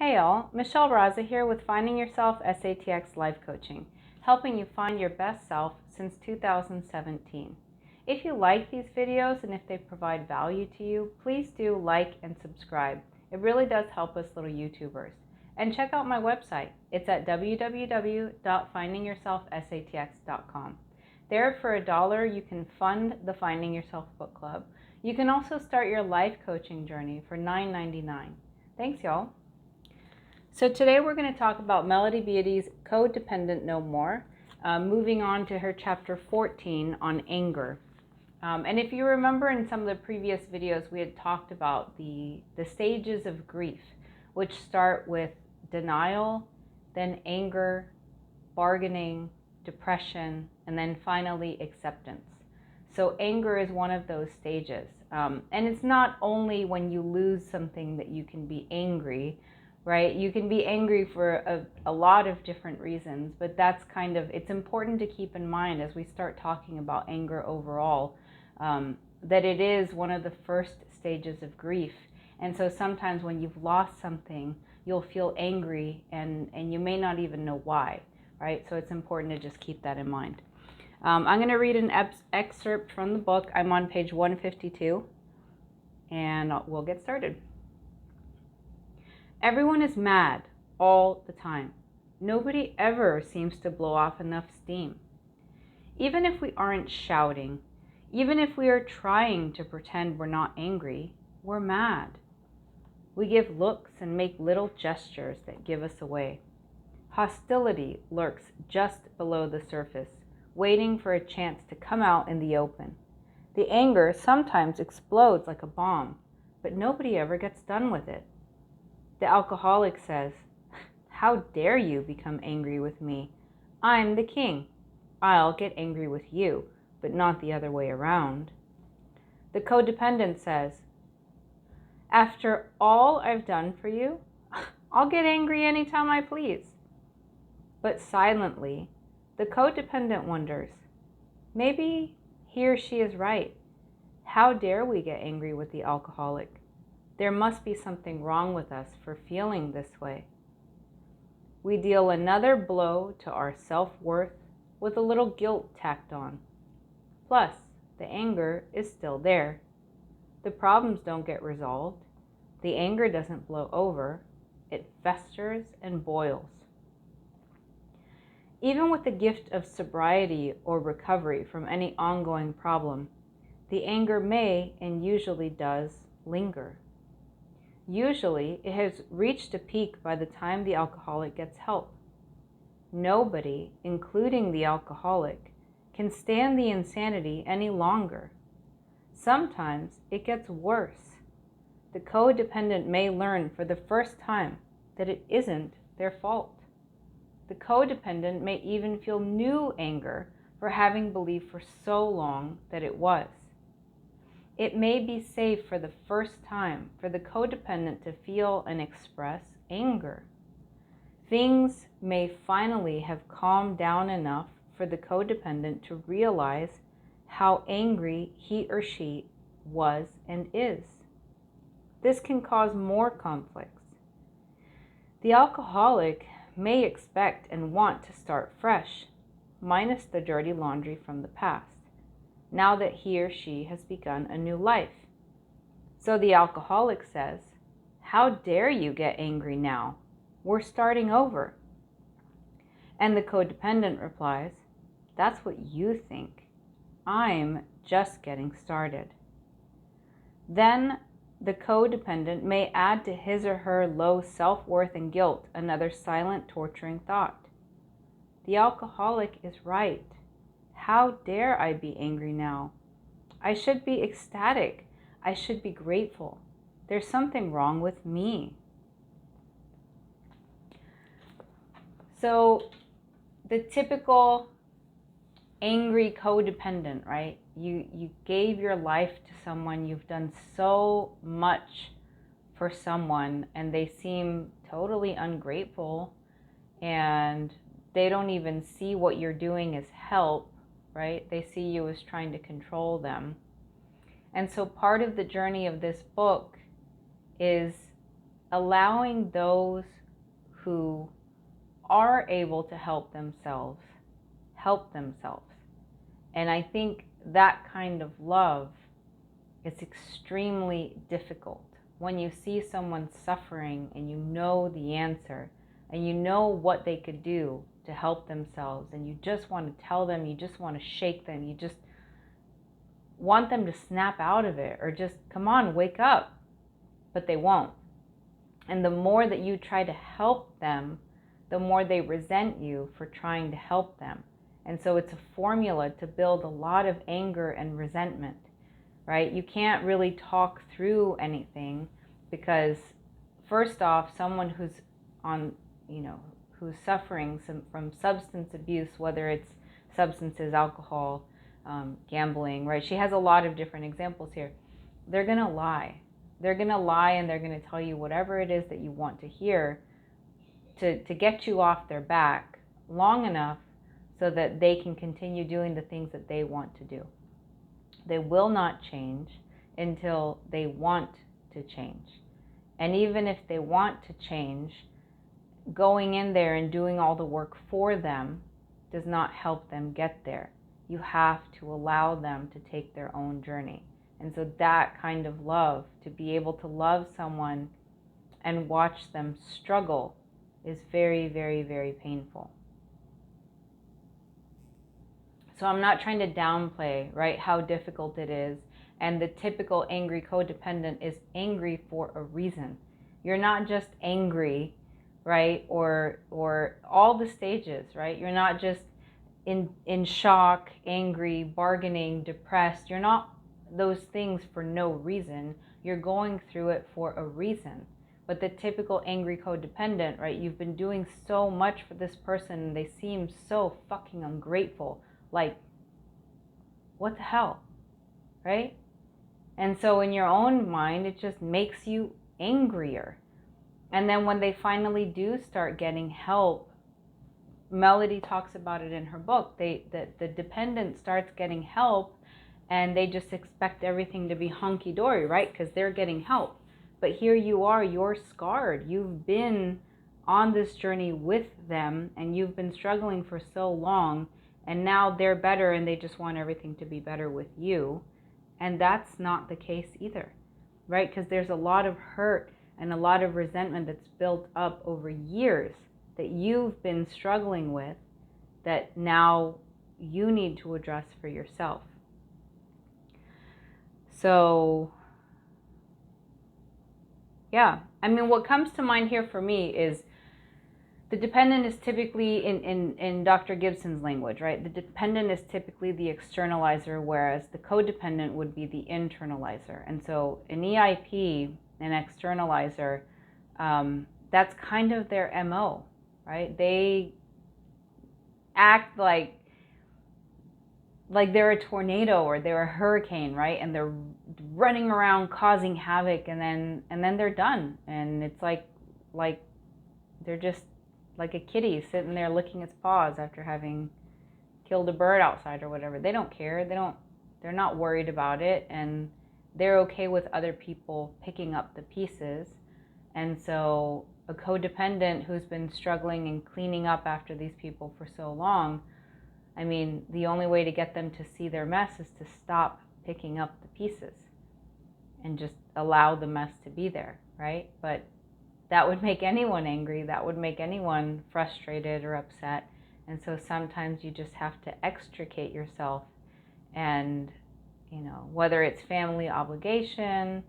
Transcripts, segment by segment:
Hey all, Michelle Raza here with Finding Yourself SATX Life Coaching, helping you find your best self since 2017. If you like these videos and if they provide value to you, please do like and subscribe. It really does help us little YouTubers. And check out my website. It's at www.findingyourselfsatx.com. There for $1 you can fund the Finding Yourself Book Club. You can also start your life coaching journey for $9.99. Thanks y'all. So today we're going to talk about Melody Beattie's Codependent No More, moving on to her chapter 14 on anger. And if you remember in some of the previous videos, we had talked about the stages of grief, which start with denial, then anger, bargaining, depression, and then finally acceptance. So anger is one of those stages. And it's not only when you lose something that you can be angry, right? You can be angry for a lot of different reasons, but that's it's important to keep in mind as we start talking about anger overall, that it is one of the first stages of grief. And so sometimes when you've lost something, you'll feel angry and you may not even know why, right? So it's important to just keep that in mind. I'm going to read an excerpt from the book. I'm on page 152, and we'll get started. Everyone is mad all the time. Nobody ever seems to blow off enough steam. Even if we aren't shouting, even if we are trying to pretend we're not angry, we're mad. We give looks and make little gestures that give us away. Hostility lurks just below the surface, waiting for a chance to come out in the open. The anger sometimes explodes like a bomb, but nobody ever gets done with it. The alcoholic says, "How dare you become angry with me? I'm the king. I'll get angry with you, but not the other way around." The codependent says, "After all I've done for you, I'll get angry anytime I please." But silently, the codependent wonders, maybe he or she is right. How dare we get angry with the alcoholic? There must be something wrong with us for feeling this way. We deal another blow to our self-worth with a little guilt tacked on. Plus, the anger is still there. The problems don't get resolved. The anger doesn't blow over. It festers and boils. Even with the gift of sobriety or recovery from any ongoing problem, the anger may, and usually does, linger. Usually, it has reached a peak by the time the alcoholic gets help. Nobody, including the alcoholic, can stand the insanity any longer. Sometimes it gets worse. The codependent may learn for the first time that it isn't their fault. The codependent may even feel new anger for having believed for so long that it was. It may be safe for the first time for the codependent to feel and express anger. Things may finally have calmed down enough for the codependent to realize how angry he or she was and is. This can cause more conflicts. The alcoholic may expect and want to start fresh, minus the dirty laundry from the past, now that he or she has begun a new life. So the alcoholic says, "How dare you get angry now? We're starting over." And the codependent replies, "That's what you think. I'm just getting started." Then the codependent may add to his or her low self-worth and guilt another silent, torturing thought. The alcoholic is right. How dare I be angry now? I should be ecstatic. I should be grateful. There's something wrong with me. So the typical angry codependent, right? You gave your life to someone, you've done so much for someone, and they seem totally ungrateful, and they don't even see what you're doing as help, right? They see you as trying to control them. And so part of the journey of this book is allowing those who are able to help themselves. And I think that kind of love is extremely difficult. When you see someone suffering and you know the answer and you know what they could do to help themselves, and you just want to tell them, you just want to shake them, you just want them to snap out of it, or just, come on, wake up. But they won't. And the more that you try to help them, the more they resent you for trying to help them. And so it's a formula to build a lot of anger and resentment, right? You can't really talk through anything because, first off, someone who's on, who's suffering from substance abuse, whether it's substances, alcohol, gambling, right? She has a lot of different examples here. They're going to lie. They're going to lie, and they're going to tell you whatever it is that you want to hear to get you off their back long enough so that they can continue doing the things that they want to do. They will not change until they want to change. And even if they want to change, going in there and doing all the work for them does not help them get there. You have to allow them to take their own journey. And so that kind of love, to be able to love someone and watch them struggle, is very, very, very painful. So I'm not trying to downplay, right, how difficult it is. And the typical angry codependent is angry for a reason. You're not just angry, right, or all the stages, right? You're not just in shock, angry, bargaining, depressed. You're not those things for no reason. You're going through it for a reason. But the typical angry codependent, right, you've been doing so much for this person and they seem so fucking ungrateful. Like, what the hell, right? And so in your own mind, it just makes you angrier. And then when they finally do start getting help, Melody talks about it in her book, the dependent starts getting help and they just expect everything to be hunky-dory, right? Because they're getting help. But here you are, you're scarred. You've been on this journey with them and you've been struggling for so long, and now they're better and they just want everything to be better with you. And that's not the case either, right? Because there's a lot of hurt and a lot of resentment that's built up over years that you've been struggling with, that now you need to address for yourself. So, yeah, I mean, what comes to mind here for me is the dependent is typically, in Dr. Gibson's language, right? The dependent is typically the externalizer, whereas the codependent would be the internalizer. And so an EIP, an externalizer, that's kind of their MO, right? They act like they're a tornado or they're a hurricane, right? And they're running around causing havoc, and then they're done. And it's like they're just like a kitty sitting there licking its paws after having killed a bird outside or whatever. They don't care. They're not worried about it, and they're okay with other people picking up the pieces. And so a codependent who's been struggling and cleaning up after these people for so long, I mean, the only way to get them to see their mess is to stop picking up the pieces and just allow the mess to be there, right? But that would make anyone angry. That would make anyone frustrated or upset. And so sometimes you just have to extricate yourself, and, whether it's family obligation,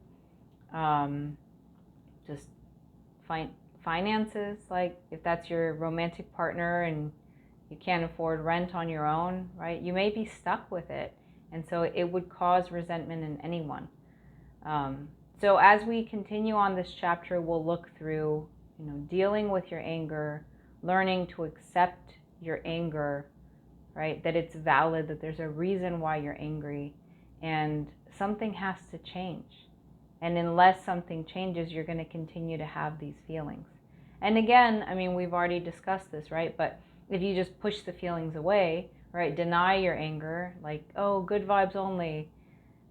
just finances, like if that's your romantic partner and you can't afford rent on your own, right? You may be stuck with it. And so it would cause resentment in anyone. So as we continue on this chapter, we'll look through, dealing with your anger, learning to accept your anger, right? That it's valid, that there's a reason why you're angry, and something has to change. And unless something changes, you're going to continue to have these feelings. And again, I mean, we've already discussed this, right? But if you just push the feelings away, right, deny your anger, like, oh, good vibes only,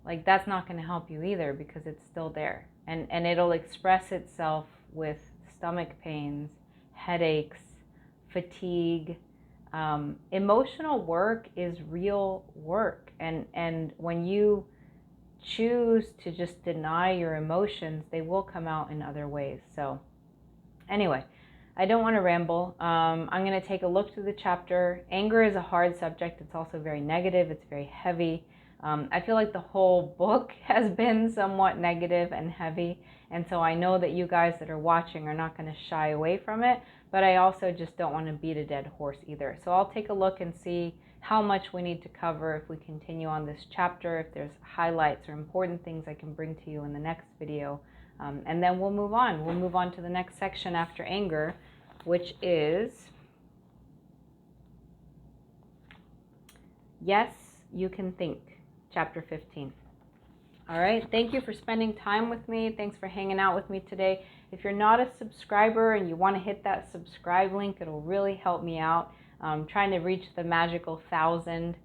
like that's not going to help you either, because it's still there. And it'll express itself, with stomach pains, headaches, fatigue. Emotional work is real work. And when you choose to just deny your emotions, they will come out in other ways. So anyway, I don't want to ramble. I'm going to take a look through the chapter. Anger is a hard subject. It's also very negative. It's very heavy. I feel like the whole book has been somewhat negative and heavy. And so I know that you guys that are watching are not going to shy away from it, but I also just don't want to beat a dead horse either. So I'll take a look and see how much we need to cover if we continue on this chapter, if there's highlights or important things I can bring to you in the next video. And then we'll move on. We'll move on to the next section after anger, which is Yes, You Can Think, chapter 15. All right, thank you for spending time with me. Thanks for hanging out with me today. If you're not a subscriber and you want to hit that subscribe link, it'll really help me out. I'm trying to reach the magical 1,000.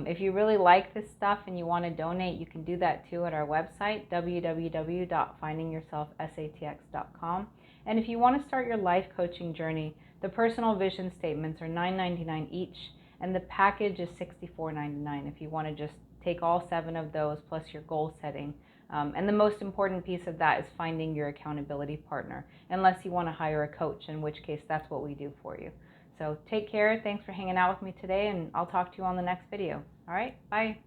If you really like this stuff and you want to donate, you can do that too at our website, www.findingyourselfsatx.com. And if you want to start your life coaching journey, the personal vision statements are $9.99 each, and the package is $64.99 if you want to just take all 7 of those plus your goal setting. And the most important piece of that is finding your accountability partner, unless you want to hire a coach, in which case that's what we do for you. So take care. Thanks for hanging out with me today, and I'll talk to you on the next video. All right, bye.